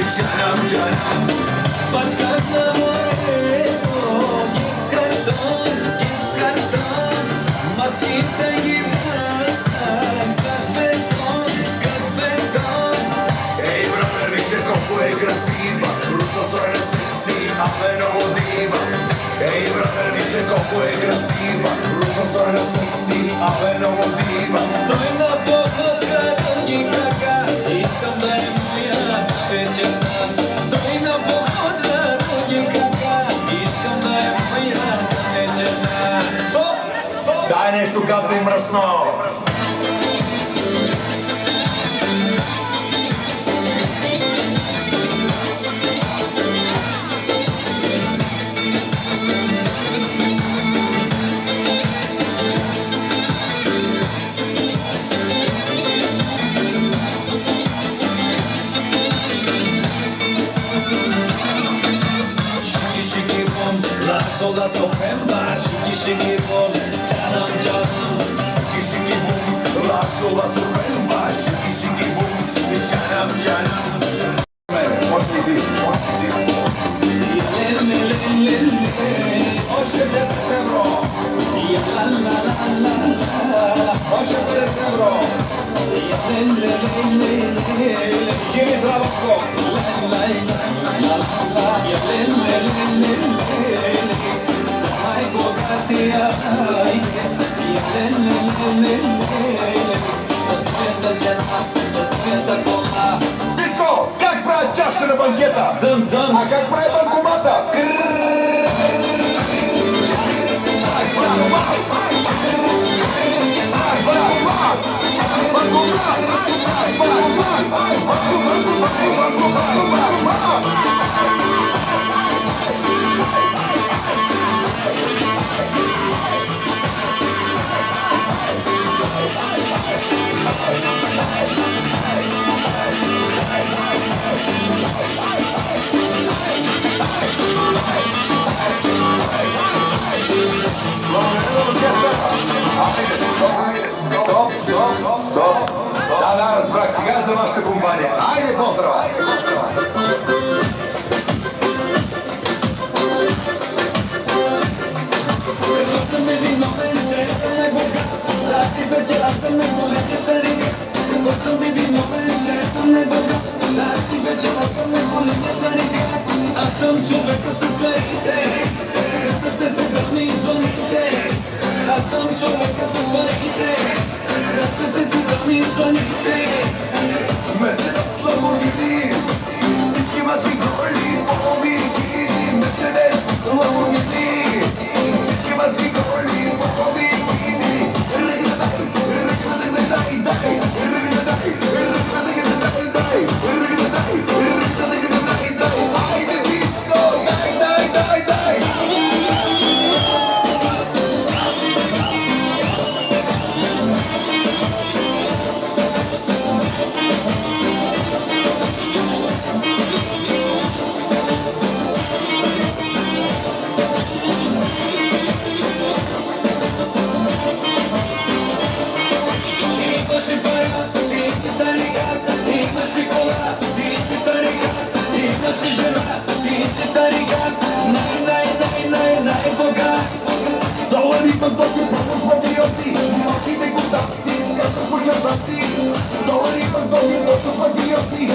Canım canım Başkanla moreno Git karton Matita gimnastan Как бетон Ей, брат, вижте колко е красива Руса стройна секси, абе много дива Ей, брат, вижте колко е красива Руса стройна секси, абе много дива Стой на походка, дълги крака Искам да е моя вечерта Стой на походка, дълги крака Искам да е моя вечерта Стоп! Дай нещо гадно и мръсно! Sola sopemba, shiki shiki boom, canım canım. Shiki shiki boom, la sola sopemba, shiki shiki boom, canım canım. Hoş geldin bro. La la la la la. Hoş geldin bro. Jimmy Zravko. La la la la la. Диско, как правят чашата на банкета? Дзън-дзън. А как прави банкомата? Стоп! Да, разбрах. Сега за вашата компания. Айде, поздрава! Аз съм човека с парите, кръстата се върни и звъните. Аз съм човека с парите, кръстата се върни и звъните. Мерцедес, Ламборгини, всички мъжи голи, по бикини. Мерцедес, Ламборгини, всички мъжи голи, по бикини. Айде, диско, дай! Имаше пари, ти си тарика, имаше кола, ти си тарика, имаше жена, ти си тарика, най-богат. Долари пък доки, пропус патриоти, малките готаци, скачат по чертаци. Долари пък доки, пропус патриоти.